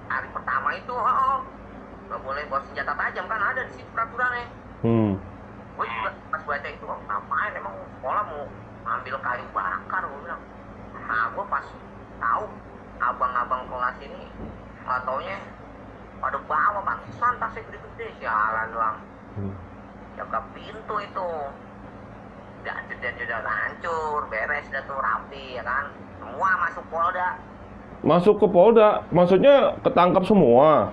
hari pertama itu nggak boleh bawa senjata tajam, kan ada di situ peraturannya. Gue juga pas baca itu, ngapain emang sekolah mau ambil kayu bakar, gue bilang. Nah gue pas tahu abang-abang kelas ini nggak taunya pada bawa pantesan tasnya gede-gede, sialan doang. Jaga pintu itu udah hancur, beres, udah tuh rapi ya kan, semua masuk Polda. Masuk ke Polda, maksudnya ketangkap semua.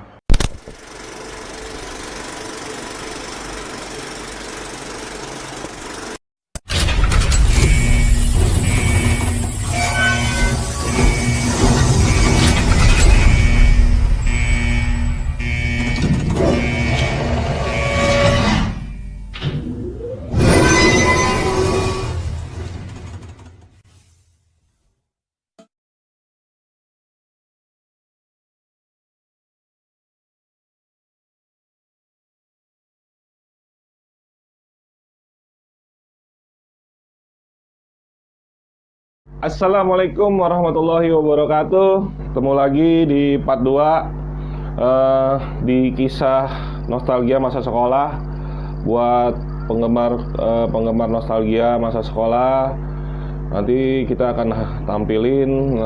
Assalamualaikum warahmatullahi wabarakatuh. Ketemu lagi di part 2 di kisah nostalgia masa sekolah. Buat penggemar nostalgia masa sekolah, nanti kita akan tampilin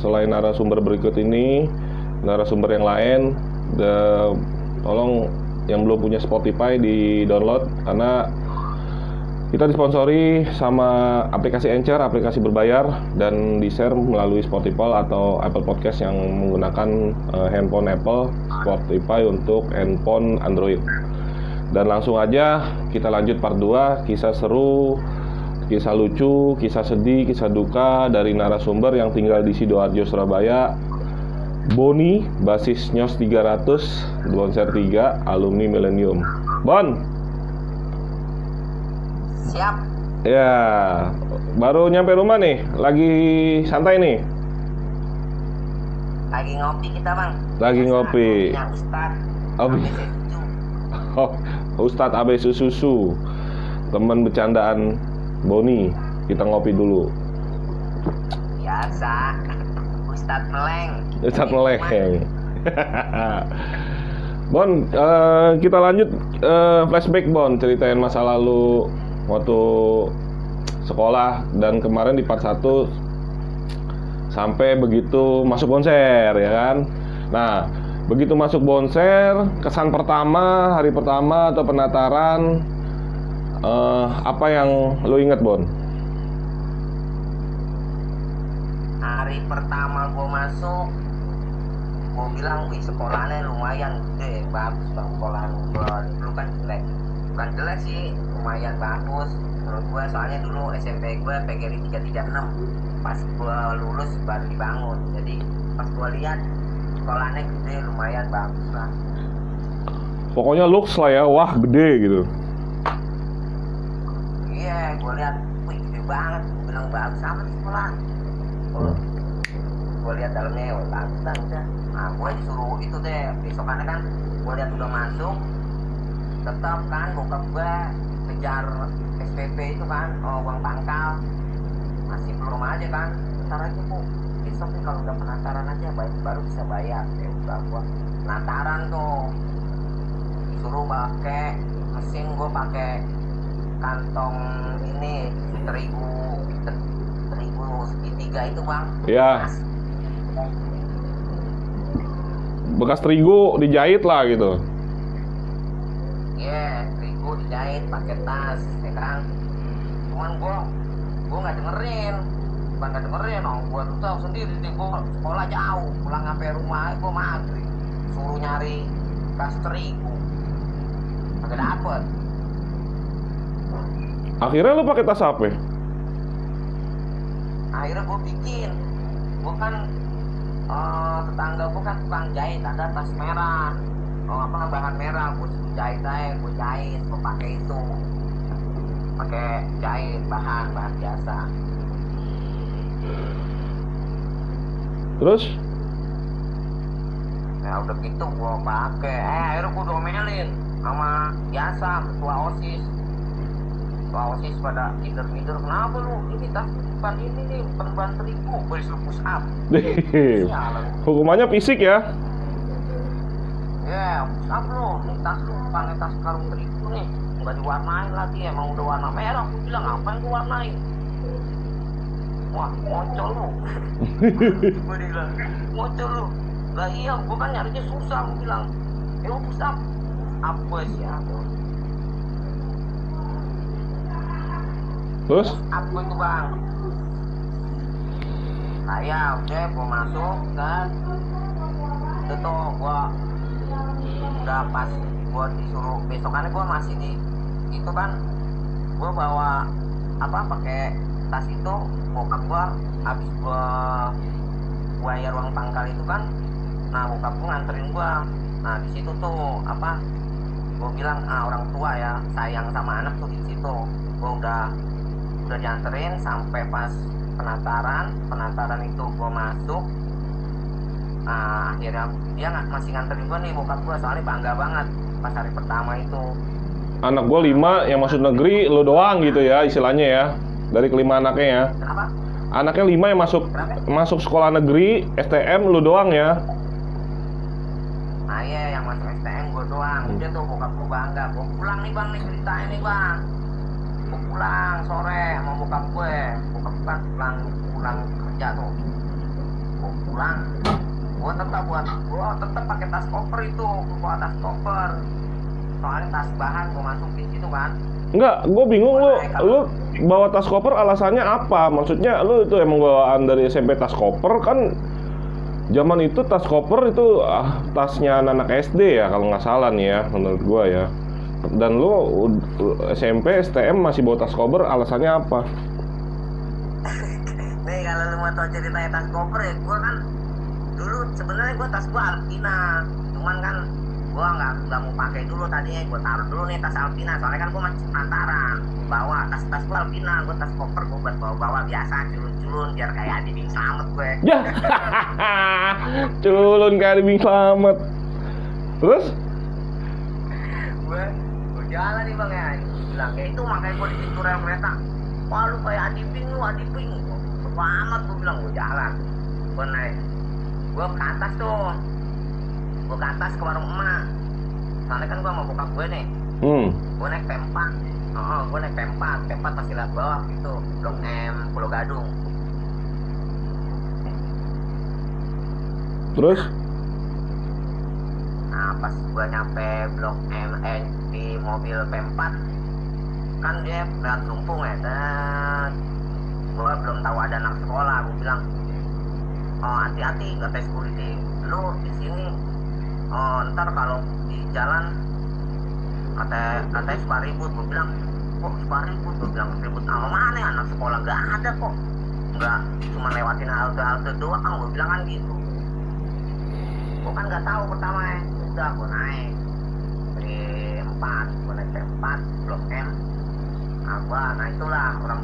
selain narasumber berikut ini, narasumber yang lain. Tolong yang belum punya Spotify di download, karena kita disponsori sama aplikasi Anchor, aplikasi berbayar, dan di-share melalui Spotify atau Apple Podcast yang menggunakan handphone Apple, Spotify untuk handphone Android. Dan langsung aja kita lanjut part 2, kisah seru, kisah lucu, kisah sedih, kisah duka dari narasumber yang tinggal di Sidoarjo, Surabaya. Boni, basis Nyos 300, Bonser 3, alumni Millennium. Bon! Siap. Ya, baru nyampe rumah nih, lagi santai nih. Lagi ngopi kita, Bang. Lagi ngopi. Ngopinya Ustadz. Oh, Ustadz AB Susu, teman bercandaan Boni. Kita ngopi dulu. Biasa. Ustadz Meleng. Ustadz Meleng. Bon, kita lanjut flashback, Bon. Ceritain masa lalu waktu sekolah, dan kemarin di part 1 sampai begitu masuk Bonser, ya kan. Nah, begitu masuk Bonser, kesan pertama, hari pertama atau penataran, apa yang lo inget, Bon? Hari pertama gue masuk, gue bilang, wih sekolahnya lumayan gede, bagus bang sekolahan gue. Dulu kan jelek, bukan jelek sih, lumayan bagus menurut gue, soalnya dulu SMP gue PGRI 336, pas gue lulus baru dibangun. Jadi pas gue lihat sekolahnya gede, lumayan bagus lah. Pokoknya looks lah ya, wah gede gitu. Iya, gue lihat, wih gede banget, gue bilang bagus amat sekolah. Gue lihat dalamnya, wah bagus lah udah. Nah gue disuruh itu deh, besokannya kan gue lihat udah masuk, tetap kan bokap gue kejar SPP itu kan, uang pangkal masih belum aja kan, bentar aja bu, besok nih kalau udah penataran aja baru bisa bayar. Ya udah gue penataran tuh disuruh pakai mesin, gue pakai kantong ini terigu segitiga itu bang. Ya, bekas terigu dijahit lah gitu. Iya, terigu dijahit pakai tas, ya kan. Cuman gue nggak dengerin, bukan nggak dengerin, gue tuh tahu sendiri nih, gue sekolah jauh, pulang sampai rumah gue maghrib, suruh nyari bekas terigu, kagak dapet. Akhirnya lo pakai tas apa? Akhirnya gue bikin, gue kan tetangga gue kan tukang jahit, ada tas merah, bahan merah, gue jahit aja, gue jahit, gue pakai itu, pakai jahit bahan biasa. Terus? Ya udah gitu gue pakai, akhirnya gue domelin sama biasa ketua OSIS. OSIS pada tidur kenapa lu, ini tas bukan ini nih, bukan ban terigu, gue disuruh push up. Sialan. Hukumannya fisik ya? Ya, push up lu, nih tas lu bukan tas karung terigu nih, nggak diwarnain lagi, emang udah warna merah. Gue bilang ngapain gue warnain? Wah, ngocol lu. Gue bilang, ngocol lu. Lah iya, gue kan nyarinya susah. Gue bilang, lu push up gue siapa? Terus? Push gue itu bang. Nah ya, oke, gue masuk kan. Itu tuh gue udah pas gue disuruh besokannya gue masih di itu kan, gue bawa pakai tas itu, bokap gue habis gue bayar uang pangkal itu kan, nah bokap gue nganterin gue. Nah di situ tuh gue bilang orang tua ya sayang sama anak tuh di situ. Gue udah dianterin sampai pas penataran itu gue masuk. Akhirnya dia masih nganterin gue nih, bokap gue, soalnya bangga banget pas hari pertama itu. Anak gue 5 yang masuk negeri, lo doang gitu ya istilahnya ya, dari kelima anaknya ya. Kenapa? Anaknya 5 yang masuk sekolah negeri STM, lo doang ya. Nah iya, yang masuk STM gue doang. Udah tuh bokap gue bangga. Gue pulang nih bang, nih ceritain nih bang. Gue pulang sore sama bokap gue. Bokap gue kan pulang kerja tuh. Gue pulang, gue tetap pakai tas koper itu. Gue bawa tas koper, soalnya tas bahan gue masukin situ kan. Enggak, gue bingung lu bawa tas koper alasannya apa? Maksudnya lu itu emang bawaan dari SMP tas koper kan? Zaman itu tas koper itu tasnya anak SD ya kalau nggak salah nih ya menurut gue ya. Dan lu SMP STM masih bawa tas koper, alasannya apa? Nih kalau lu mau tau ceritanya tas koper ya, gue kan dulu sebenarnya gue tas gue Alpina, cuman kan gue nggak mau pakai dulu tadinya. Gue taruh dulu nih tas Alpina, soalnya kan gue masih perantaran. Bawa tas gue Alpina, gue tas koper gue buat bawa biasa, culun biar kayak Adi Bing Slamet gue. Ya, culun kayak Adi Bing Slamet. Terus? gue jalan nih bang ya, bilang kayak itu, makanya gue di pintu rel kereta. Wah lu kayak Adi Bing, selamat, gue bilang. Gue jalan, gue naik, gue ke atas tuh, gue ke atas ke warung emak. Soalnya kan gue sama bokap gue nih. Gue naik P4. Gue naik P4 masih lihat bawah gitu, Blok M, Pulau Gadung. Terus? Nah pas gue nyampe Blok M di mobil P4 kan dia lihat lumpung ya, dan gue belum tahu ada anak sekolah. Gue bilang, hati-hati kata security, lu di sini ntar kalau di jalan katanya suka ribut. Gue bilang, kok suka ribut? Gue bilang, ribut sama mana, anak sekolah gak ada kok, nggak cuma lewatin halte doang. Gue bilang kan gitu. Gue kan nggak tahu pertama ya. Udah gue naik gue naik P4 Blok M. Nah itulah orang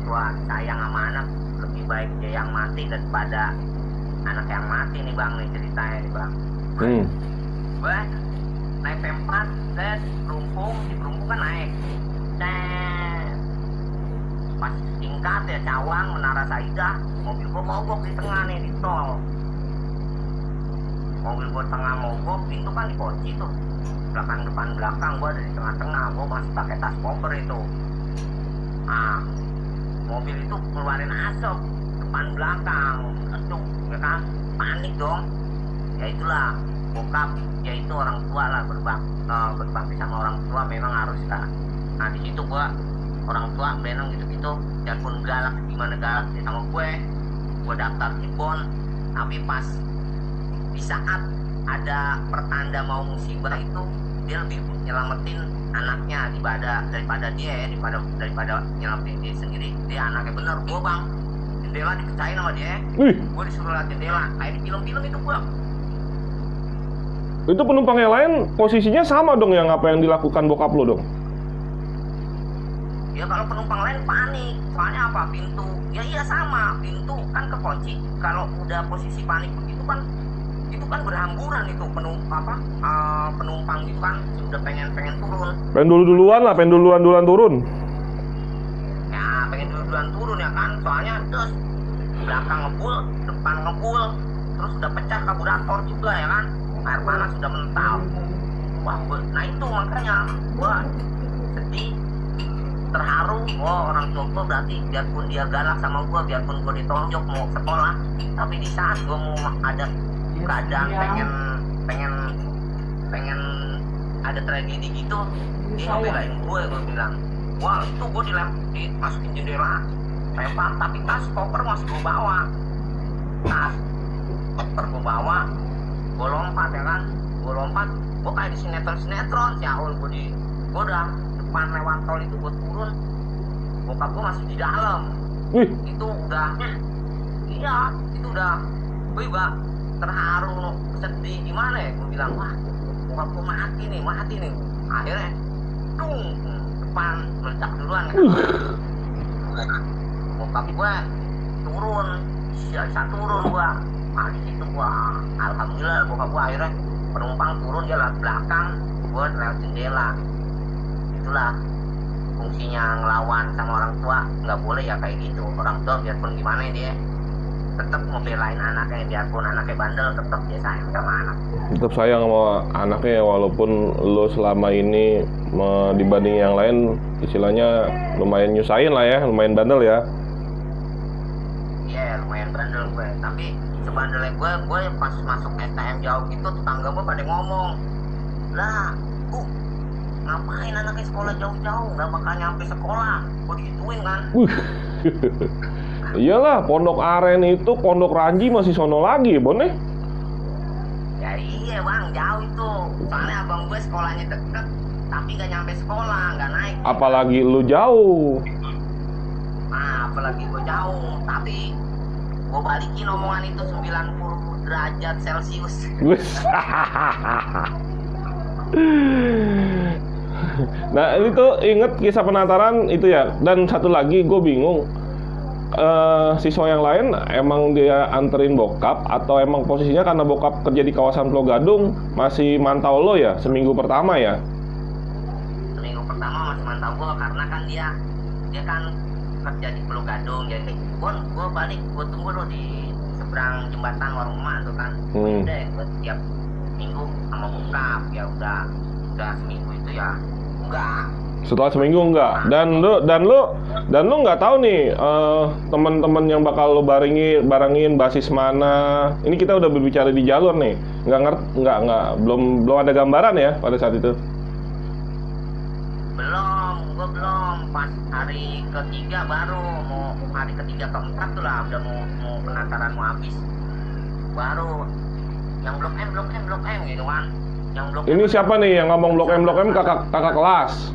tua sayang sama anak, lebih baik dia yang mati daripada anak yang mati nih bang, nih ceritanya nih bang. Gue naik P4 dan di Perumpung kan naik, dan pas singkat ya Cawang Menara Saidah, mobil gue mogok di tengah nih di tol. Mobil gue tengah mogok, pintu kan dikunci tuh, depan belakang gue ada di tengah-tengah. Gue masih pakai tas koper itu. Mobil itu keluarin asap depan belakang, aduh ya kan, panik dong. Ya itulah bokap, ya itu orang tua lah, berbakti sama orang tua memang harus lah. Nah di situ gue, orang tua memang gitu-gitu, biarpun galak gimana galak sama gue daftar Cibon. Tapi pas di saat ada pertanda mau musibah itu, dia lebih nyelamatin anaknya daripada nyelamatin dia sendiri. Dia anaknya bener. Gue bang, jendela dipecahin sama dia. Gue disuruh lihat jendela kayak di film-film itu. Gue itu penumpang yang lain posisinya sama dong yang apa yang dilakukan bokap lo dong? Ya kalau penumpang lain panik, soalnya apa, pintu ya iya sama, pintu kan kekunci. Kalau udah posisi panik begitu kan, itu kan berhamburan itu penumpang gitu kan, sudah pengen turun. Pengen duluan turun. duluan turun ya kan, soalnya terus belakang ngebul, depan ngebul, terus udah pecah karburator juga ya kan, air panas sudah mental. Wah, nah itu makanya gua sedih, terharu. Oh, orang tua gua berarti biarpun dia galak sama gua, biarpun gua ditonjok mau sekolah, tapi di saat gua mau ada keadaan pengen ada tragedi gitu, dia ngebelain gue bilang, wah itu gue dimasukin jendela, lempar, tapi tas koper masih gue bawa, tas koper gue bawa, gue lompat ya kan, gue kayak di sinetron siaul, gue udah depan lewat tol itu gue turun, bokap gue masih di dalam. Itu udah, iya itu udah, gue juga terharu, sedih gimana ya, gue bilang wah bokap gue mati nih, akhirnya depan meledak duluan kan. Bokap gue turun, bisa turun gua. Nah di situ gua alhamdulillah bokap gua akhirnya penumpang turun, dia lewat belakang, gua lewat jendela. Itulah fungsinya ngelawan sama orang tua, nggak boleh ya kayak gitu. Orang tua biarpun gimana dia tetap ngebelain anaknya, biarpun anaknya bandel tetap dia sayang sama anak. Tetap sayang sama anaknya walaupun lo selama ini dibanding yang lain istilahnya lumayan nyusahin lah ya, lumayan bandel ya. Iya, lumayan bandel gue. Tapi sebandelnya gue pas masuk STM jauh gitu, tetangga gue pada ngomong, lah, ngapain anaknya sekolah jauh-jauh, nggak bakal nyampe sekolah. Gue digituin kan. Iyalah, Pondok Aren itu, Pondok Ranji masih sono lagi, Bon nih. Ya iya bang, jauh itu. Soalnya abang gue sekolahnya deket, tapi nggak nyampe sekolah, nggak naik. Apalagi lu jauh. Nah, apalagi gue jauh, tapi gue balikin omongan itu 90 derajat Celcius. Nah, ini tuh inget kisah penataran itu ya. Dan satu lagi gue bingung, siswa yang lain emang dia anterin bokap atau emang posisinya karena bokap kerja di kawasan Pulau Gadung masih mantau lo ya seminggu pertama ya? Seminggu pertama masih mantau gue karena kan dia kan kerja di Pulau Gadung, jadi gue balik, gue tunggu lo di seberang jembatan warung emak tuh kan. Udah gue tiap minggu sama bokap, ya udah seminggu itu ya enggak. Setelah seminggu enggak. Dan lu nggak tahu nih teman-teman yang bakal lo barengin basis mana. Ini kita udah berbicara di jalur nih. Belum ada gambaran ya pada saat itu. Gue belum. Pas hari ketiga baru, mau hari ketiga keempat tuh lah, udah mau penataran mau habis. Baru yang blok M gitu kan. Yang blok ini M, siapa nih yang ngomong blok M kakak kelas?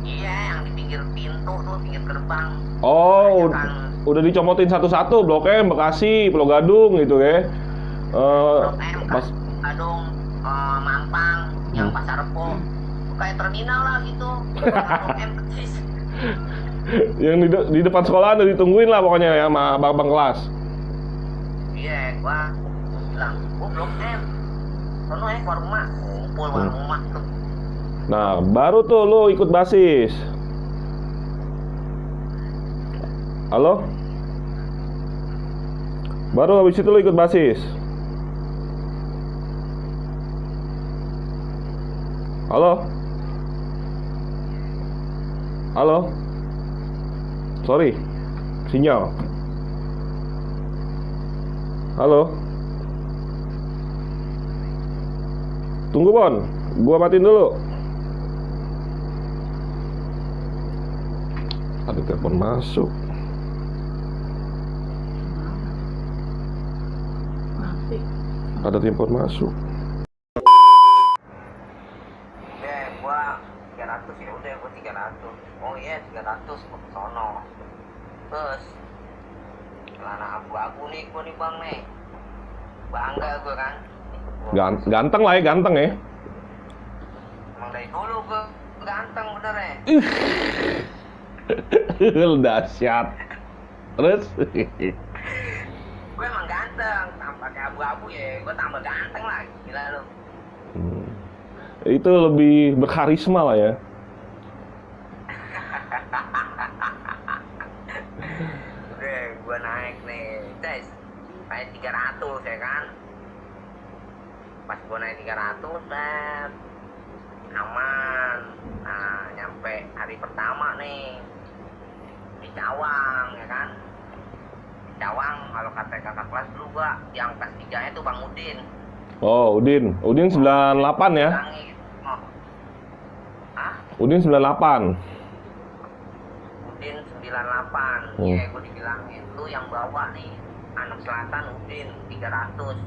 Iya, yang di pinggir pintu tuh, pinggir gerbang. Oh, kan, udah dicomotin satu-satu, Blok M, Bekasi, Pulau Gadung gitu ya. Blok M, Gadung, Mampang, yang Pasar Rebo, kayak terminal lah gitu. Blok M kecil. Yang di depan sekolah udah ditungguin lah pokoknya ya sama abang kelas. Iya, gua bilang, Blok M. Sono warung emak, ngumpul warung emak tuh. Nah, baru tuh lo ikut basis. Halo? Baru habis itu lo ikut basis. Halo? Halo? Sorry, sinyal. Halo? Tunggu Bon, gua matiin dulu. Ada telepon masuk. Ada telepon masuk. Gua 300 ya udah, gua 300. Oh iya 300 gua ke sono. Terus celana abu-abu nih gua nih bang nih. Bangga gua kan. Ganteng lah ya, ganteng ya. Emang dari dulu gua ganteng bener ya. Dahsyat. Terus gue emang ganteng, pakai abu-abu ya, gue tambah ganteng lah, gila lu. Itu lebih berkarisma lah ya. 300 ya kan. Pas gue naik 300 set aman. Nah nyampe hari pertama nih di Cawang ya kan. Di Cawang kalau kata kakak kelas dulu gua yang kelas 3 nya tuh Bang Udin. Oh, Udin 98 ya? Bilangin. Oh. Hah? Udin 98. Udin 98. Iya, gue dibilangin lu yang bawa nih anak selatan Udin 300.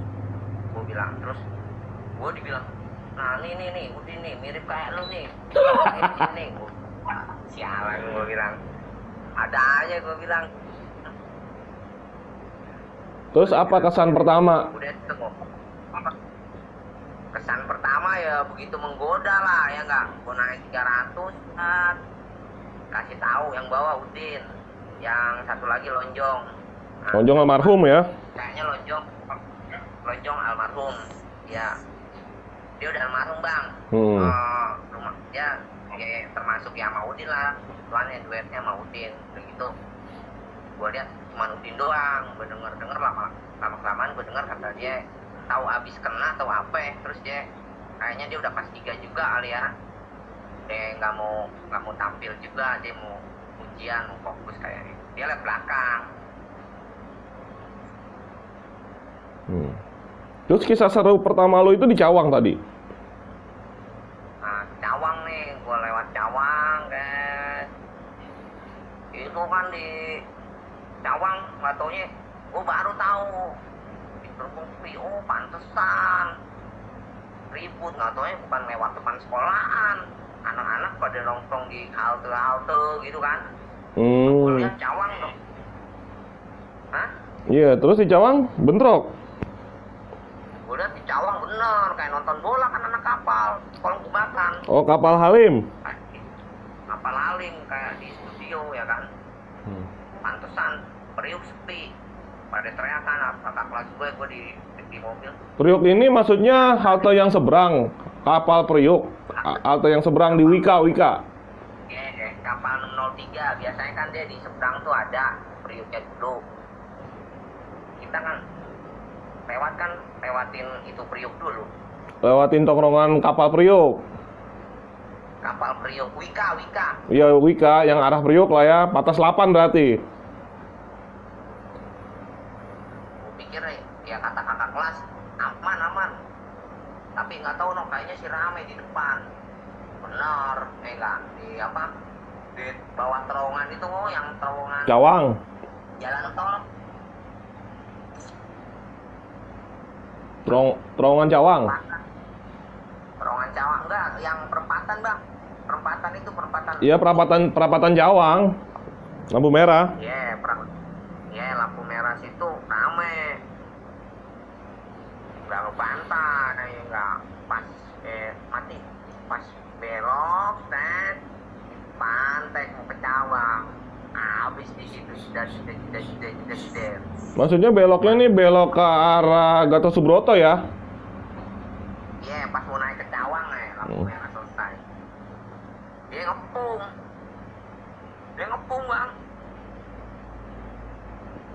Gue bilang terus gue dibilang, nah nih Udin nih mirip kayak lu nih. Ini sialan gue bilang. Ada aja gue bilang. Terus apa kesan pertama? Udah ketemu. Kesan pertama ya begitu menggoda lah ya nggak. Gue naik 300 kan. Kasih tahu yang bawa Udin, yang satu lagi Lonjong. Nah, Lonjong almarhum ya? Kayaknya Lonjong almarhum. Ya, dia udah almarhum bang. Rumah dia ya, termasuk ya sama Udin lah. Tuannya duetnya sama Udin. Begitu. Gue lihat cuma Udin doang. Gue denger lama kelamaan gue dengar kata dia tahu abis kena atau apa ya. Terus dia kayaknya dia udah kelas 3 juga kali ya. Dia nggak mau tampil juga, dia mau ujian, mau fokus kayaknya. Dia lihat belakang. Terus kisah seru pertama lo itu di Cawang tadi? Nah, Cawang nih, gue lewat Cawang kan. Itu kan di Cawang, nggak taunya, gue baru tahu di terbukti, oh pantesan ribut, nggak taunya bukan lewat depan sekolahan. Anak-anak pada nongkrong di halte gitu kan. Gue lihat Cawang dong. Hah? Iya, terus di Cawang bentrok? Gue lihat di Cawang bener, kayak nonton bola kan anak kapal, kolong jembatan. Oh, kapal Halim? Kapal Halim, kayak di studio ya kan. Pantesan, Priuk sepi. Pada teriakan, kakak kelas gue di mobil. Priuk ini maksudnya halte yang seberang, kapal Priuk. Halte yang seberang di Wika. Iya, kapal 603. Biasanya kan dia di seberang tuh ada Priuknya dulu. Kita kan lewatin itu Priuk dulu. Lewatin tongkrongan kapal Priuk. Kapal Priuk, Wika. Iya, Wika yang arah Priuk lah ya, Patas 8 berarti. Gue pikir ya kata kakak kelas aman. Tapi nggak tahu kayaknya sih rame di depan. Bener, enggak di apa? Di bawah terowongan itu yang terowongan Cawang. jalan tol. Terowongan Cawang. Terowongan Cawang enggak, yang perempatan bang. Perempatan itu perempatan. Iya, perapatan Cawang. Lampu merah. Iya, lampu merah situ rame. Enggak ngebantai, enggak pas mati. Pas belok, set pantai mau ke Cawang. Habis di situ sudah. Maksudnya beloknya nih belok ke arah Gatot Subroto ya? Iya, pas mau naik ke Cawang lampu merah selesai. Dia ngepung bang.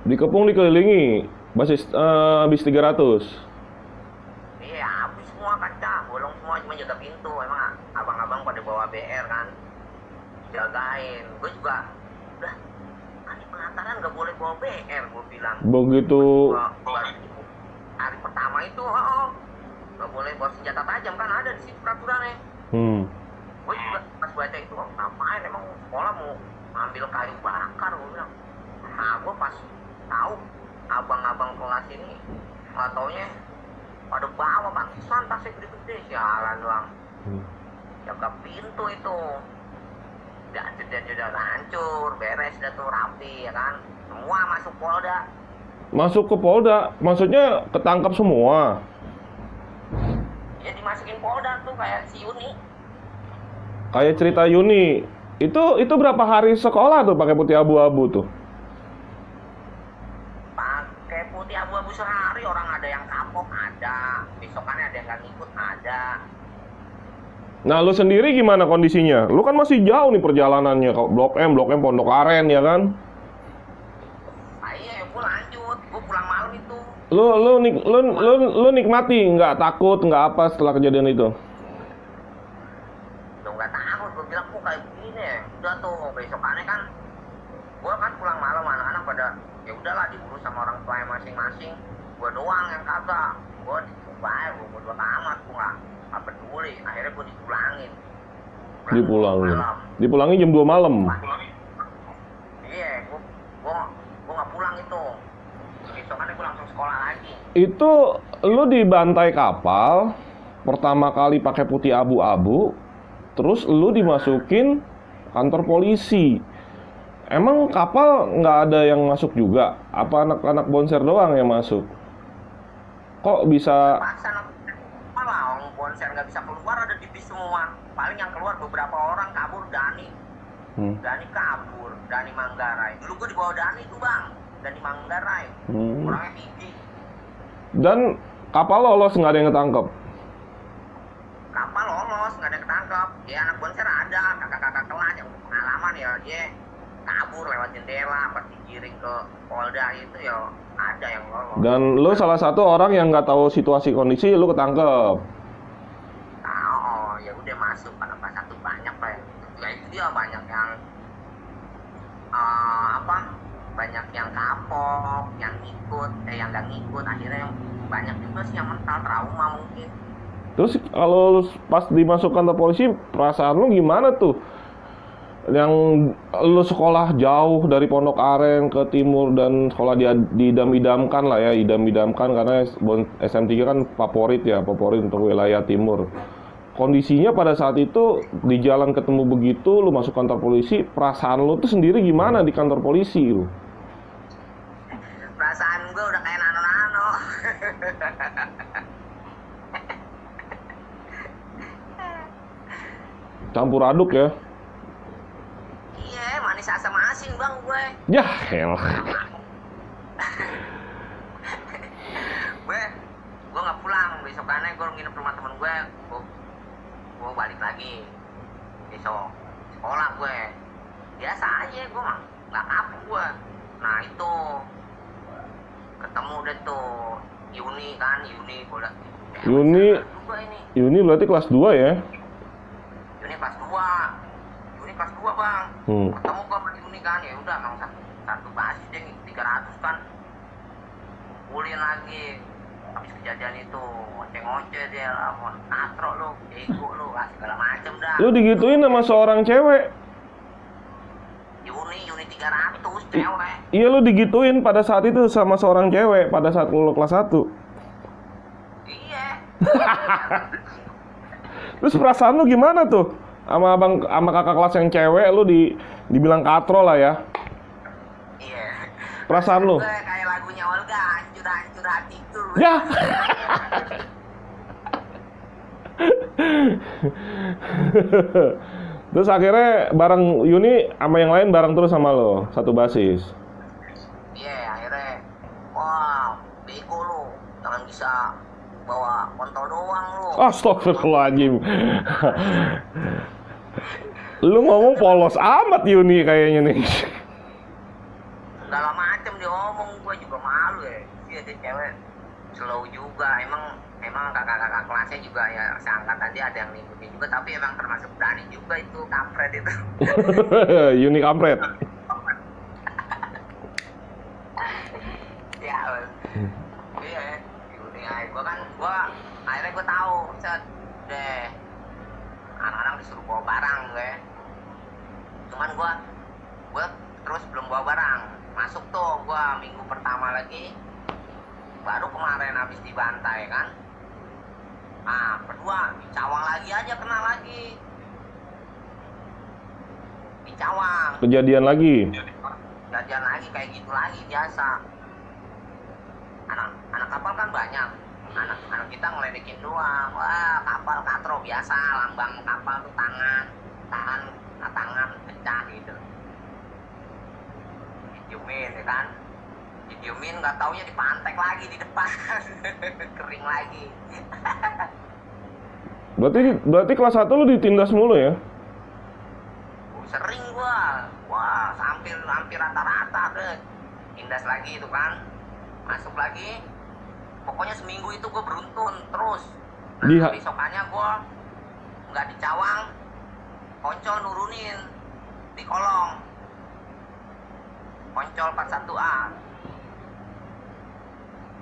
Dikepung dikelilingi bis 300. Iya, habis semua kaca, bolong semua, cuma jaga pintu. Emang abang-abang pada bawa BR kan, jagain. Gue juga udah hari pengantaran nggak boleh bawa BR, gue bilang. Begitu. Hari pertama itu nggak boleh bawa senjata tajam kan, ada di situ peraturannya. Gue juga pas baca itu, ngapain emang sekolah mau ambil kayu bakar, gue bilang. Nah, gue pas tahu abang-abang kelas ini nggak taunya pada bawa pantesan tasnya gede-gede, sialan doang. Jaga pintu itu udah hancur, beres, udah tuh rapi ya kan. Semua masuk Polda. Masuk ke Polda, maksudnya ketangkap semua? Ya dimasukin Polda tuh kayak si Yuni. Kayak cerita Yuni. Itu berapa hari sekolah tuh pakai putih abu-abu tuh? Pakai putih abu-abu sehari, orang ada yang kapok, ada. Besokannya ada yang nggak ngikut, ada. Nah, lu sendiri gimana kondisinya? Lu kan masih jauh nih perjalanannya ke Blok M Pondok Aren ya kan? Iya, gue lanjut. Gue pulang malam itu. Lu nikmati, nggak takut, nggak apa setelah kejadian itu? Udah nggak takut, gue bilang kok kayak begini ya. Udah tuh besokannya kan, gue kan pulang malam, anak-anak pada ya udahlah diurus sama orang tua masing-masing. Gue doang yang kagak. Gue dibayar, gue bodo amat, gue nggak peduli. Akhirnya gue dipulangin. Dipulangin jam 2 malam. Iya, gue nggak pulang itu. Besokannya gue langsung sekolah lagi. Itu lu dibantai kapal pertama kali pakai putih abu-abu, terus lu dimasukin kantor polisi. Emang kapal nggak ada yang masuk juga? Apa anak-anak bonser doang yang masuk? Kok bisa? Paksa malah orang bonser nggak bisa keluar, ada di bis semua. Paling yang keluar beberapa orang kabur. Dani kabur, Dani Manggarai. Dulu gue dibawa Dani tuh bang, Dani Manggarai. Orangnya tinggi. Dan kapal lolos, nggak ada yang ketangkep? Kapal lolos, nggak ada yang ketangkep. Ya anak bonser ada, kakak-kakak kelas yang pengalaman ya, dia kabur lewat jendela, apa digiring ke Polda itu ya ada yang lolos. Dan lu salah satu orang yang nggak tahu situasi kondisi, lu ketangkep. Oh, ya udah masuk pada pas satu banyak lah. Ya itu dia banyak yang banyak yang kapok, yang yang nggak ngikut. Akhirnya yang banyak juga sih yang mental trauma mungkin. Terus kalau lu pas dimasuk kantor polisi, perasaan lu gimana tuh? Yang lu sekolah jauh dari Pondok Aren ke timur dan sekolah diidam-idamkan lah ya, karena SM3 kan favorit untuk wilayah timur. Kondisinya pada saat itu di jalan ketemu begitu, lu masuk kantor polisi, perasaan lu tuh sendiri gimana di kantor polisi lu? Perasaan gue udah kayak nano-nano. Campur aduk ya? Iya, manis asam asin bang gue. Ya, hell. gue nggak pulang. Besokannya gue nginep rumah temen gue balik lagi besok sekolah gue. Biasa aja, gue nggak kapok gue. Nah itu ketemu deh tuh Yuni gue udah. Yuni berarti kelas 2 ya? Yuni kelas 2 bang. Ketemu gue sama Yuni kan, ya udah emang satu basis dia 300 kan. Kuliah lagi. Habis kejadian itu ngoceh dia lah, mau katro lu, bego lu, segala macem dah. Lu digituin sama seorang cewek? Yuni 300 cewek. Iya, lu digituin pada saat itu sama seorang cewek pada saat lu kelas 1. Iya. Terus perasaan lu gimana tuh? Sama kakak kelas yang cewek, lu dibilang katro lah ya? Iya. Perasaan lu? Kayak lagunya Olga, hancur hatiku. Ya. Terus akhirnya bareng Yuni sama yang lain bareng terus sama lo, satu basis. Iya, akhirnya wah, bego lu, jangan bisa bawa kontol doang lu. Astagfirullahaladzim. Lu ngomong polos amat Yuni kayaknya nih. Segala macem dia ngomong, gue juga malu ya. Dia cewek slow juga, emang kakak-kakak kelasnya juga ya seangkatan dia ada yang ngikutin juga, tapi emang termasuk berani juga itu kampret itu. Yuni kampret. Ya, iya, Yuni gue akhirnya gue tahu, set deh, anak-anak disuruh bawa barang gue. Cuman gue terus belum bawa barang, masuk tuh gue minggu pertama lagi. Baru kemarin habis dibantai kan. Nah, kedua di Cawang lagi aja kena lagi. Di Cawang. Kejadian lagi Kayak gitu lagi biasa. Anak kapal kan banyak. Anak kita ngeledekin doang. Wah, kapal katro biasa, lambang kapal tuh tangan pecah gitu. Diciumin ya kan. Didiemin, nggak taunya dipantek lagi di depan. Kering lagi. Berarti kelas 1 lu ditindas mulu ya? Sering gua. Wah, hampir rata-rata deh. Tindas lagi itu kan. Masuk lagi. Pokoknya seminggu itu gue beruntun terus. Di- Nah, besokannya gue nggak di cawang, Poncol nurunin di kolong. Poncol 41A.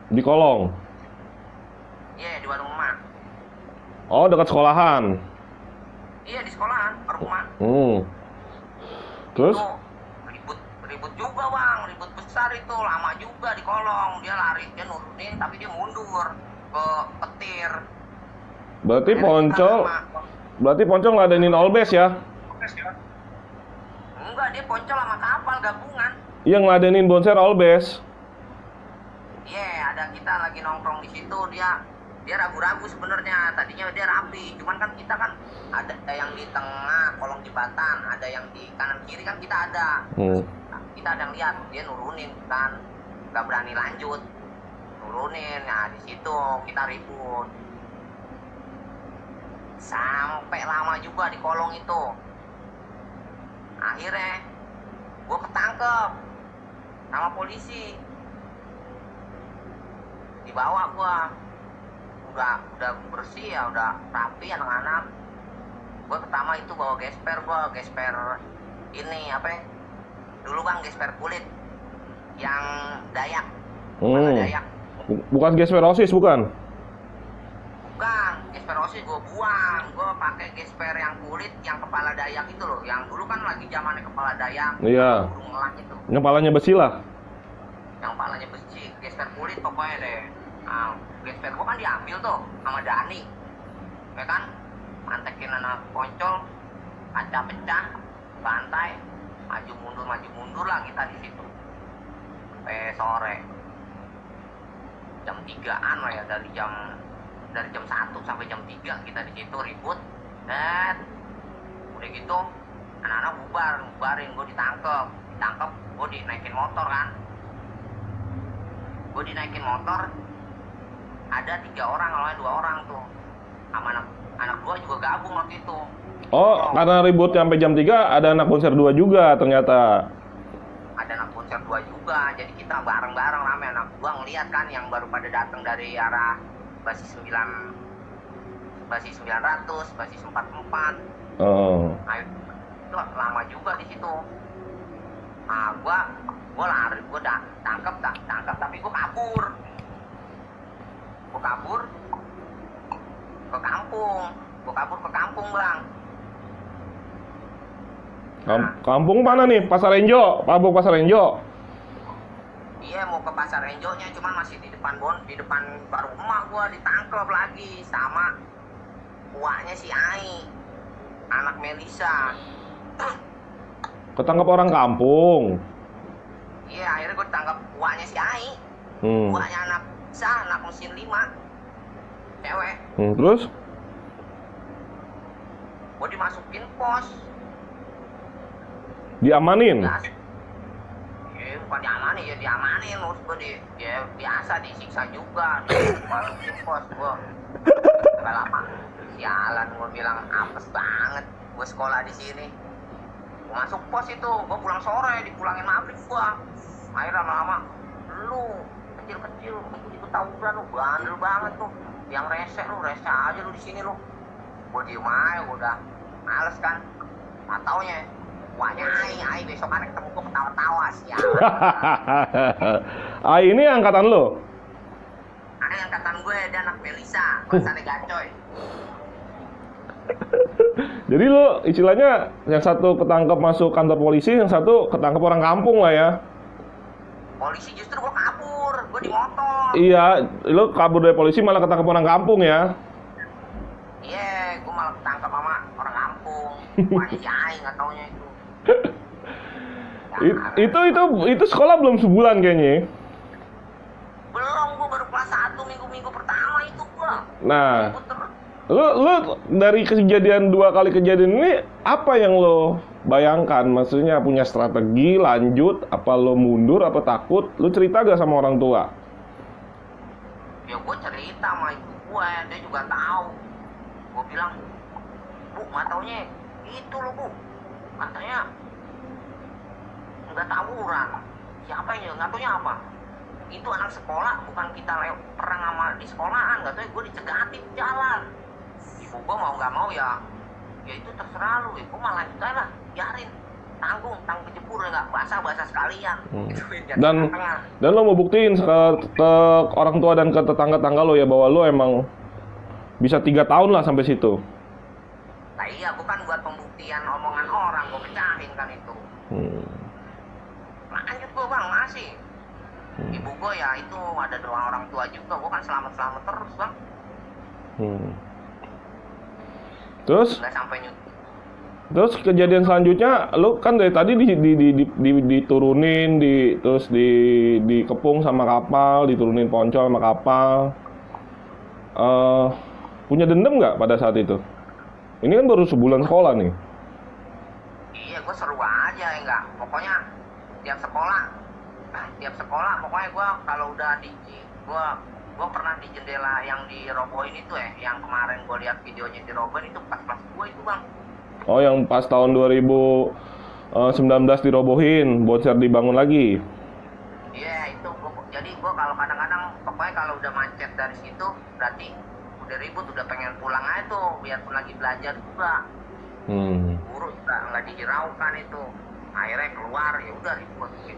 Di kolong. Iya, di warung emak. Oh, dekat sekolahan. Iya, di sekolahan, warung emak. Terus? Itu ribut juga bang, ribut besar itu, lama juga di kolong. Dia lari, dia nurunin, tapi dia mundur ke petir. Berarti Akhirnya Poncol, kita berarti Poncol ngeladenin all base ya? enggak, dia Poncol sama kapal gabungan. Iya, ngeladenin bonser all base. Iya, ada kita lagi nongkrong di situ, dia ragu-ragu sebenarnya. Tadinya dia rapi, cuman kan kita kan ada yang di tengah kolong jembatan, ada yang di kanan kiri kan kita ada. Nah, kita ada yang lihat dia nurunin kan, nggak berani lanjut, nurunin. Nah di situ kita ribut sampai lama juga di kolong itu. Akhirnya gue ketangkep sama polisi, dibawa gue. Udah bersih ya, udah rapi anak-anak. Gue pertama itu bawa gesper ini apa ya? Dulu bang, gesper kulit yang Dayak. Dayak. Bukan gesperosis, bukan? Bukan, gesperosis gue buang. Gue pakai gesper yang kulit yang kepala Dayak itu loh. Yang dulu kan lagi zamannya kepala Dayak. Iya. Burung elang itu. Yang palanya besi lah. Yang palanya besi, gesper kulit pokoknya deh. Nah, gesper gue kan diambil tuh sama Dani, ya kan? Mantekin anak Poncol, kaca pecah, bantai, maju mundur lah kita di situ sampai sore. Jam 3-an lah ya, dari jam 1 sampai jam 3 kita di situ ribut. Dan udah gitu anak-anak bubarin, gue ditangkep, gue dinaikin motor kan. Gue dinaikin motor, ada 3 orang, lawan 2 orang tuh, sama anak gue juga gabung waktu itu. Oh, karena ribut sampai jam 3, ada anak konser 2 juga ternyata. Ada anak konser 2 juga, jadi kita bareng-bareng rame. Anak gue ngeliat kan yang baru pada datang dari arah basis 900, basis 44. Oh. Nah, itu lama juga di situ. Nah, gue lari, gue tangkap, tapi gue kabur ke kampung bang. Kampung mana nih? Pasar Enjo, Pabuk Pasar Enjo. Iya, mau ke Pasar Enjo-nya, cuman masih di depan baru emak gua ditangkap lagi sama uaknya si Ai, anak Melisa. Ketangkap orang kampung. Iya, akhirnya gua ditangkap uaknya si Ai. Uaknya anak mesin 5. Cewek. Terus? Gua dimasukin pos. Diamanin? Bukan diamanin, terus gue biasa disiksa juga, masukin pos gue. Gak lama, sialan, gue bilang apes banget, gue sekolah di sini. Gue masuk pos itu, gue pulang sore, dipulangin maghrib gue. Akhirnya lama-lama, lu kecil-kecil, ikut tawuran lu, bandel banget tuh. Yang rese aja lu di sini lu. Gue diem aja, gue udah males kan. Nggak taunya, wahnya Ai besokannya ketemu gue ketawa-tawa sialan. Ai ini angkatan lo? Ada angkatan gue, ada anak Melisa, bahasanya gacoy. Jadi lo istilahnya yang satu ketangkep masuk kantor polisi, yang satu ketangkep orang kampung lah ya? Polisi justru gue kabur, gue di motor. Iya, lo kabur dari polisi malah ketangkep orang kampung ya? Iya, gue malah ketangkep sama orang kampung. Wahnya si Ai, nggak taunya itu. Itu sekolah belum sebulan kayaknya. Belum, gue baru kelas 1 minggu pertama itu gue. Nah, lu dari kejadian 2 kali kejadian ini apa yang lo bayangkan? Maksudnya punya strategi lanjut, apa lo mundur, apa takut? Lu cerita gak sama orang tua? Ya gue cerita sama ibu gue, dia juga tahu. Gue bilang, Bu, nggak taunya itu lo Bu, katanya nggak tawuran. Siapa yang nggak taunya apa? itu anak sekolah, bukan kita perang sama di sekolahan, nggak tahu gue dicegatin jalan. Ibu gue mau nggak mau ya itu terserah lu, gue malah lanjut aja lah, biarin, tanggung kejebur ya nggak, basah sekalian. Dan lo mau buktiin ke orang tua dan ke tetangga lo ya bahwa lo emang bisa 3 tahun lah sampai situ. Nah iya, bukan buat pembuktian omongan orang, gue pecahin kan itu. Lanjut gue bang, masih. Ibu gue ya itu ada doa orang tua juga, gue kan selamat terus bang. Terus? Nggak sampai Terus kejadian selanjutnya, lo kan dari tadi diturunin, terus dikepung sama kapal, diturunin poncol sama kapal. Punya dendam nggak pada saat itu? Ini kan baru sebulan sekolah nih. Iya, gue seru aja ya enggak. Pokoknya tiap sekolah pokoknya gue kalau udah gue pernah di jendela yang dirobohin itu yang kemarin gue lihat videonya dirobohin itu pas gue itu bang. Oh, yang pas tahun 2019 dirobohin, bocor dibangun lagi. Iya, itu jadi gue kalau kadang-kadang pokoknya kalau udah macet dari situ berarti udah ribut, udah pengen pulang aja tuh, biarpun lagi belajar juga. Guru juga nggak dihiraukan itu. Akhirnya keluar ya udah ribut di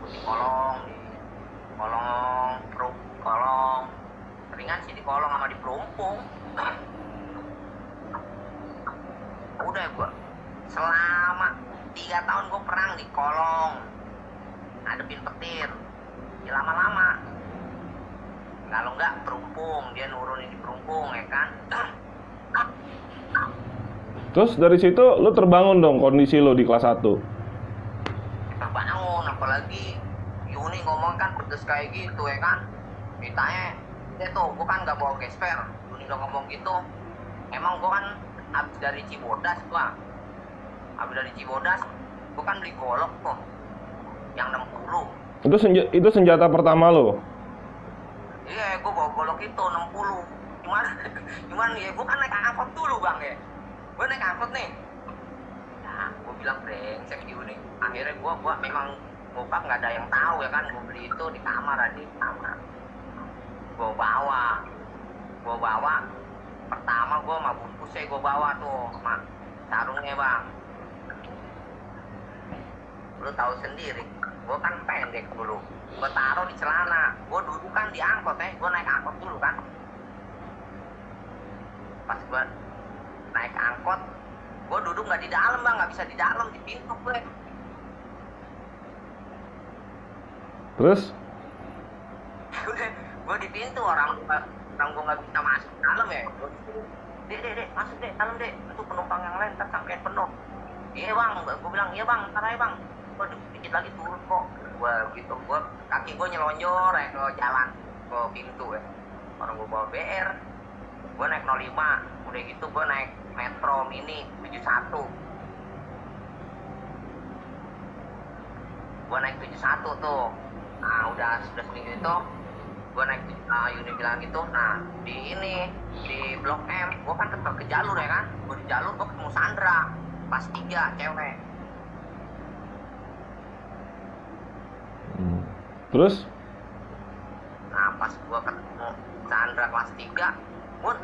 kolong, ringan sih di kolong sama di pelumpung. Udah gue selama 3 tahun gue perang di kolong, ngadepin petir, ya lama-lama. Kalau enggak perumpung, dia nurunin di perumpung ya kan. Terus dari situ lo terbangun dong kondisi lo di kelas 1. Terbangun, apalagi Yuni ngomong kan pedes kayak gitu ya kan. Ditanya, tuh gue kan gak bawa gesper. Yuni udah ngomong gitu. Emang gue kan habis dari Cibodas gue kan beli golok tuh yang 60. Itu senjata pertama lo? Iya, gue bawa golok itu 60. Cuman ya gue kan naik angkot dulu bang ya. Gue naik angkot nih. Nah, gue bilang brengsek Yuni. Akhirnya gue memang bokap nggak ada yang tahu ya kan. Gue beli itu di kamar. Gue bawa. Pertama gue sama bungkusnya gue bawa tuh, sama sarungnya bang. Lu tahu sendiri, gue kan pendek dulu. Gue taruh di celana. Gue duduk kan di angkot gue naik angkot dulu kan. Pas gue naik angkot, gue duduk nggak di dalam bang, nggak bisa di dalam, di pintu gue. Terus? Gue di pintu, orang gue nggak bisa masuk dalam ya. Dek, masuk dek, dalam dek. Itu penumpang yang lain sampai penuh. Iya bang, gue bilang iya bang, ntar aja bang. Gue dikit lagi turun kok. Kaki gue nyelonjor ke jalan, ke pintu ya. Orang gue bawa BR, gue naik 05. Udah gitu gue naik Metro Mini 71. Gue naik 71 tuh. Nah udah seminggu itu gue naik Yuni bilang gitu. Nah di Blok M gue kan tetap ke jalur ya kan. Gue di jalur gue ketemu Sandra pas 3 cewek. Terus? Nah pas gue ketemu Sandra kelas 3, Bun,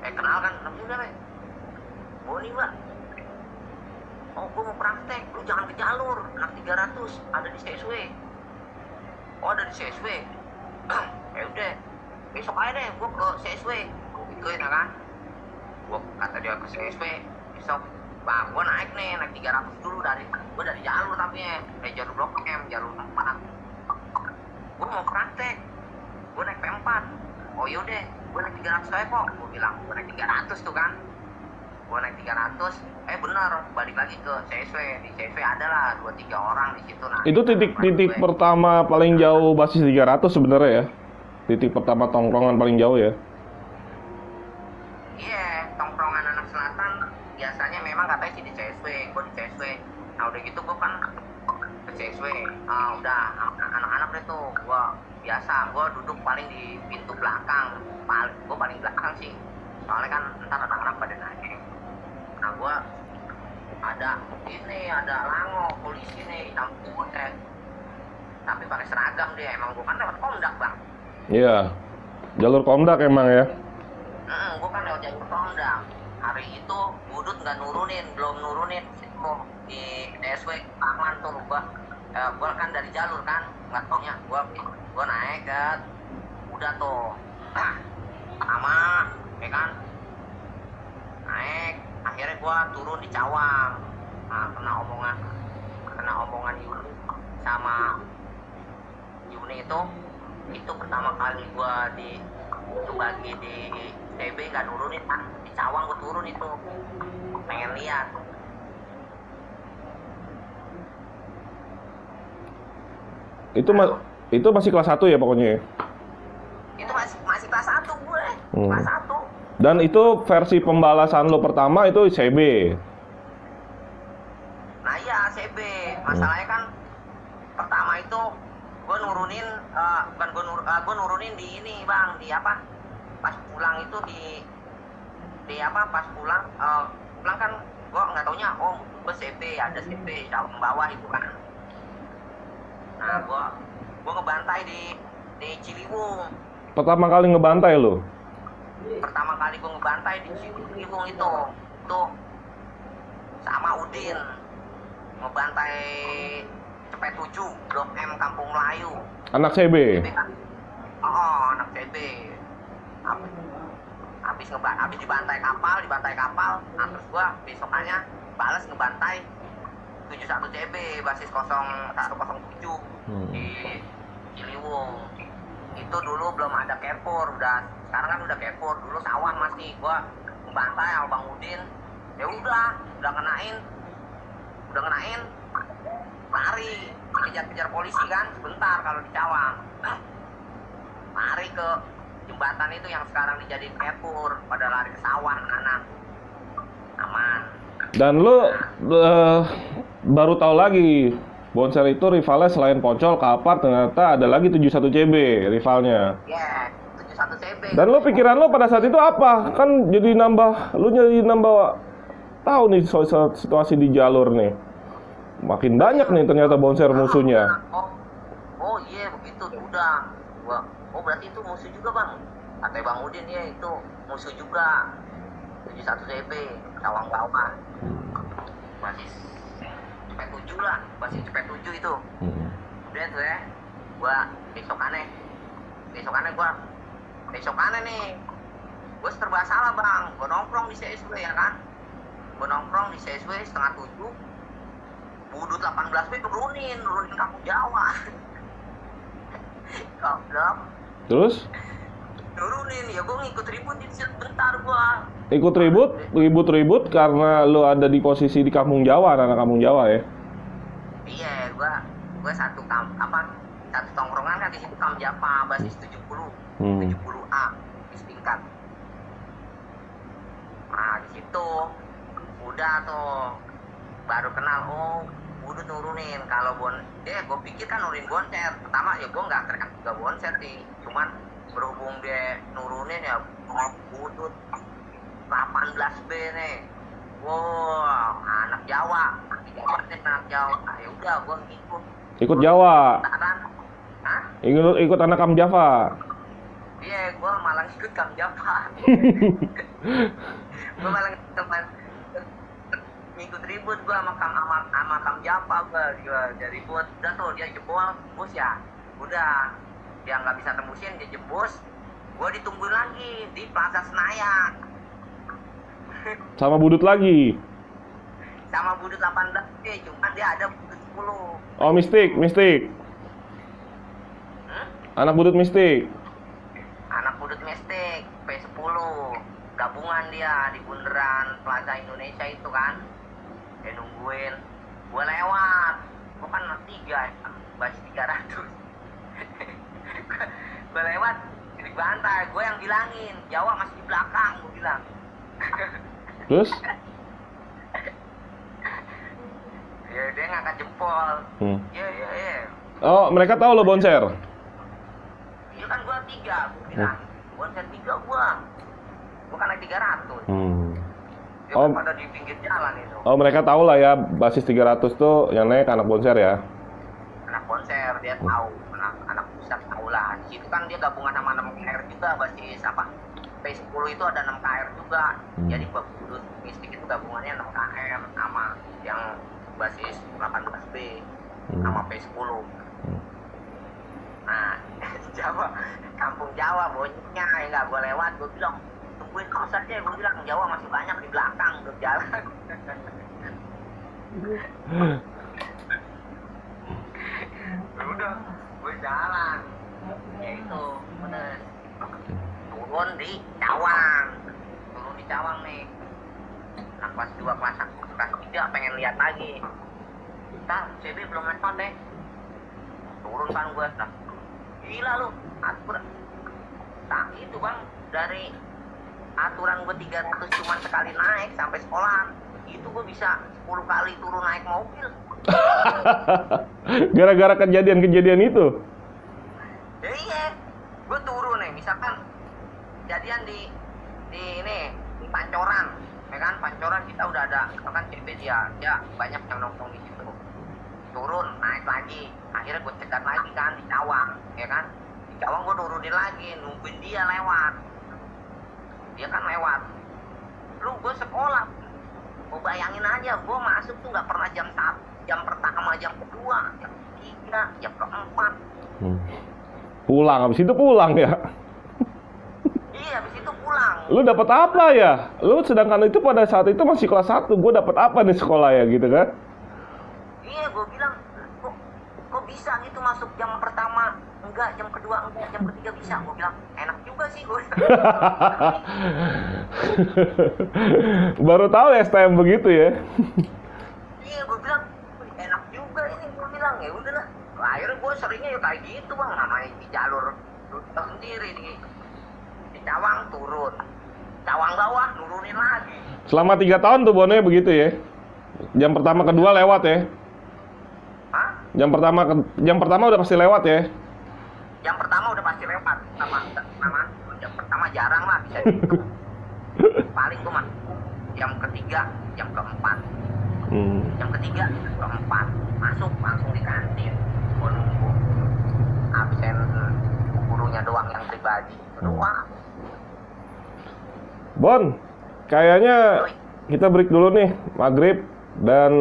kenal kan, namanya nih Boni mbak. Oh gue mau praktek, lu jangan ke jalur, anak 300 ada di CSW. Oh ada di CSW. Ya udah, besok aja deh gue ke CSW. Gue gituin ya kan. Gue kata dia ke CSW, besok bang gue naik 300 dulu dari jalur tapi dari jalur Blok M, jalur 4. Gue mau praktek, gue naik P4. Oh yaudah, gue naik 300 aja kok. Gue bilang, gue naik 300 tuh kan. Gue naik 300, bener, balik lagi ke CSW. Di CSW adalah 2-3 orang di situ. Nah, itu titik pertama paling jauh basis 300 sebenarnya ya? Titik pertama tongkrongan paling jauh ya? Iya, tongkrongan anak selatan biasanya memang katanya sih di CSW. Gue di CSW. Nah udah gitu gue kan ke CSW. Udah anak-anak deh tuh. Gue biasa, gue duduk paling di pintu belakang. Gue paling belakang sih. Soalnya kan ntar anak-anak pada naik. Nah gue ada lango polisi nih hitam putih. tapi pakai seragam dia. Emang gue kan lewat Komdak bang. Iya. Jalur Komdak emang ya. Gue kan lewat jalur Komdak. Hari itu Budut nggak nurunin, belum nurunin situ di DSW aman tuh gue kan dari jalur kan, nggak taunya gue naik kan, udah tuh sama ya kan, naik akhirnya gue turun di Cawang. Nah, kena omongan Yuni sama Yuni itu pertama kali gue bagi di TB nggak nurunin kan, di Cawang gue turun itu pengen lihat. Itu masih kelas 1 ya pokoknya. Itu masih kelas 1 gue. Kelas 1. Dan itu versi pembalasan lo pertama itu CB. Nah iya CB. Masalahnya kan pertama itu gue nurunin gue nurunin di ini bang, di apa? Pas pulang itu di apa? Pas pulang kan gue nggak taunya gue CB, ada CB jauh bawah itu kan. Nah gue ngebantai di Ciliwung. Pertama kali ngebantai lo? Pertama kali gue ngebantai di Ciliwung itu sama Udin ngebantai Cepet 7 Blok M Kampung Melayu. Anak CB? Anak CB. Habis dibantai kapal. Nah, terus gue besokannya balas ngebantai 71 CB basis 0107 di Ciliwung. Itu dulu belum ada kepur, sekarang kan udah kepur. Dulu sawan masih gua ngebantai sama Bang Udin. Ya udah kenain lari kejar polisi kan sebentar kalau di Cawang. Lari ke jembatan itu yang sekarang dijadiin kepur, pada lari ke sawan anak. Aman. Dan lo baru tahu lagi Bonser itu rivalnya selain Poncol, Kapar, ternyata ada lagi 71 CB rivalnya. Iya, 71 CB. Dan lo pikiran lo pada saat itu apa? Kan jadi nambah tahu nih soal situasi di jalur nih. Makin banyak nih ternyata Bonser musuhnya. Oh iya begitu, udah. Berarti itu musuh juga bang. Kata Bang Udin ya itu musuh juga. 71 CB, Cawang bawah. Basis Cepet 7 lah, basis Cepet 7 itu. Udah tuh ya, besokannya nih, gue serba salah bang. Gue nongkrong di CSW ya kan. Gue nongkrong di CSW setengah 7. Budut 18B nurunin Kampung Jawa. Goblok. Terus? Nurunin, ya gue ngikut ribut di situ bentar gue. Ikut ribut karena lo ada di posisi di Kampung Jawa, anak Kampung Jawa ya? Iya, gue satu tongkrongan kan di situ Kampung Java basis 70A di setingkat. Nah di situ udah tuh baru kenal udah nurunin kalau gue pikir kan nurunin bonser. Pertama ya gue nggak teriak juga bonser sih, cuman berhubung dia nurunin ya Budut 18B nih. Wow, anak Jawa. Anak Jawa. Ya udah gua ngikut. Ikut Jawa. Hah? Ikut anak Kam Java. Iya, gua malah ikut Kam Java. Gua malah ngikut ribut gua sama Kam Java gua jadi ribut. Udah tuh dia jebol bus ya. Udah dia nggak bisa tembusin, dia jebus. Gua ditungguin lagi di Plaza Senayan. Sama Budut lagi? Sama Budut 18, cuma dia ada Budut 10. Oh, Mistik. Anak Budut Mistik. Anak Budut Mistik, P10. Gabungan dia di bundaran Plaza Indonesia itu kan. Dia nungguin. Gue lewat. Gue kan 3 ya, basis 300. Gue lewat, dibantai. Gue yang bilangin, Jawa masih di belakang, gue bilang. Terus? Ya dia ngangkat jempol. Iya. Oh, mereka tahu lo bonser? Iya kan gua 3, gua bilang. Bonser 3 gua. Gua kan naik 300. Dia kan pada di pinggir jalan itu. Oh, mereka tahu lah ya basis 300 tuh yang naik anak bonser ya? Anak bonser, dia tahu, anak pusat tahu lah. Di situ kan dia gabungan sama 6KR juga, basis apa? P10 itu ada 6KR juga. Jadi Kudus Mistik itu gabungannya 6KR sama yang basis 18B sama P10. Nah, Jawa, kampung Jawa bonynya nggak gue lewat, gue bilang tungguin kos aja, gue bilang Jawa masih banyak di belakang udah jalan. Udah, gue jalan, ya itu bener turun di Cawang nih. Nah kelas 2 kelas 3 pengen lihat lagi. Kita CB belum nonton deh. Turun kan gue, dah gila lu aturan. Nah itu bang, dari aturan gue 300 cuman sekali naik sampai sekolah, itu gue bisa 10 kali turun naik mobil. Gara-gara kejadian itu? Ya iya, gue turun nih, misalkan kejadian di Pancoran, ya kan, Pancoran kita udah ada, kan CB dia banyak yang nongkrong di situ. Turun, naik lagi, akhirnya gue cegat lagi kan di Cawang, ya kan. Di Cawang gue turunin lagi, nungguin dia lewat. Dia kan lewat. Lu gue sekolah, gue bayangin aja, gue masuk tuh nggak pernah jam 1, jam pertama, jam kedua, jam 3, jam keempat. Pulang, habis itu pulang ya? Iya, habis itu pulang. Lu dapat apa ya? Lu sedangkan itu pada saat itu masih kelas 1, gue dapat apa nih sekolah ya gitu kan? Iya, gue bilang, kok bisa gitu masuk jam pertama enggak, jam kedua enggak, jam ketiga bisa. Gue bilang, enak juga sih gue. Baru tahu STM begitu ya? Iya, gue bilang, enak juga ini, gue bilang, ya udahlah. Akhirnya gue seringnya ya kayak gitu bang, namanya di jalur sendiri di Cawang turun, Cawang bawah nurunin lagi. Selama 3 tahun tuh Bononya begitu ya? Jam pertama kedua lewat ya? Hah? Jam pertama udah pasti lewat ya? Yang pertama udah pasti lewat, sama jam pertama jarang lah bisa dihitung. Paling gue mah jam ketiga, jam keempat. Jam ketiga, jam keempat masuk langsung di kantin. Gue nunggu absen gurunya doang yang pribadi doang. Bon, kayaknya kita break dulu nih, maghrib, dan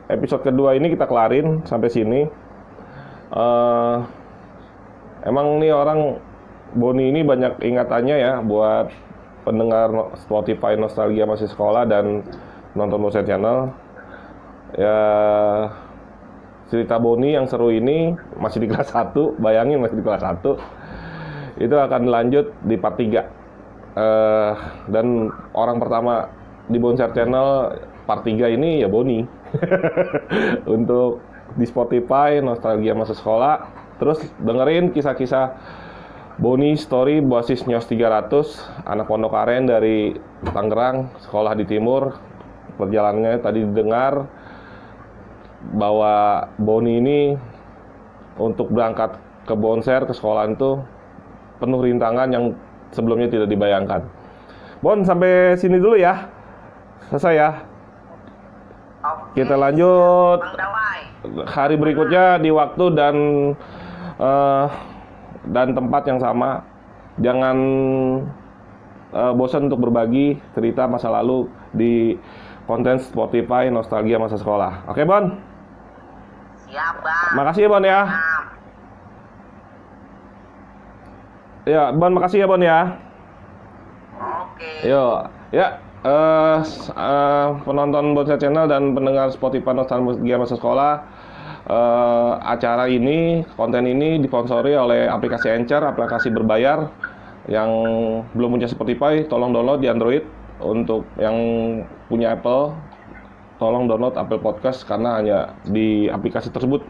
episode kedua ini kita kelarin sampai sini. Emang nih orang Boni ini banyak ingatannya ya buat pendengar Spotify Nostalgia Masih Sekolah dan nonton Bosen Channel. Ya, cerita Boni yang seru ini masih di kelas 1, bayangin masih di kelas 1. Itu akan lanjut di part 3. Dan orang pertama di Bonser Channel part 3 ini ya Boni. Untuk di Spotify Nostalgia Masa Sekolah. Terus dengerin kisah-kisah Boni Story basis Nyos 300, anak Pondok Aren dari Tangerang, sekolah di timur. Perjalanannya tadi didengar bahwa Boni ini untuk berangkat ke Bonser, ke sekolahan itu penuh rintangan yang sebelumnya tidak dibayangkan. Bon, sampai sini dulu ya. Selesai ya. Kita lanjut hari berikutnya di waktu dan tempat yang sama. Jangan bosan untuk berbagi cerita masa lalu di konten Spotify Nostalgia Masa Sekolah. Oke, Bon? Siap, Bang. Makasih ya, Bon ya. Ya, Bon, makasih ya, Bon ya. Oke. Yuk, ya. Penonton Bonser Channel dan pendengar Spotify Nostalgia Masa Sekolah, acara ini, konten ini disponsori oleh aplikasi Anchor, aplikasi berbayar yang belum punya Spotify, tolong download di Android. Untuk yang punya Apple, tolong download Apple Podcast karena hanya di aplikasi tersebut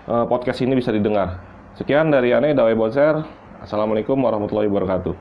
podcast ini bisa didengar. Sekian dari Ane Dawei Bonser. Assalamualaikum warahmatullahi wabarakatuh.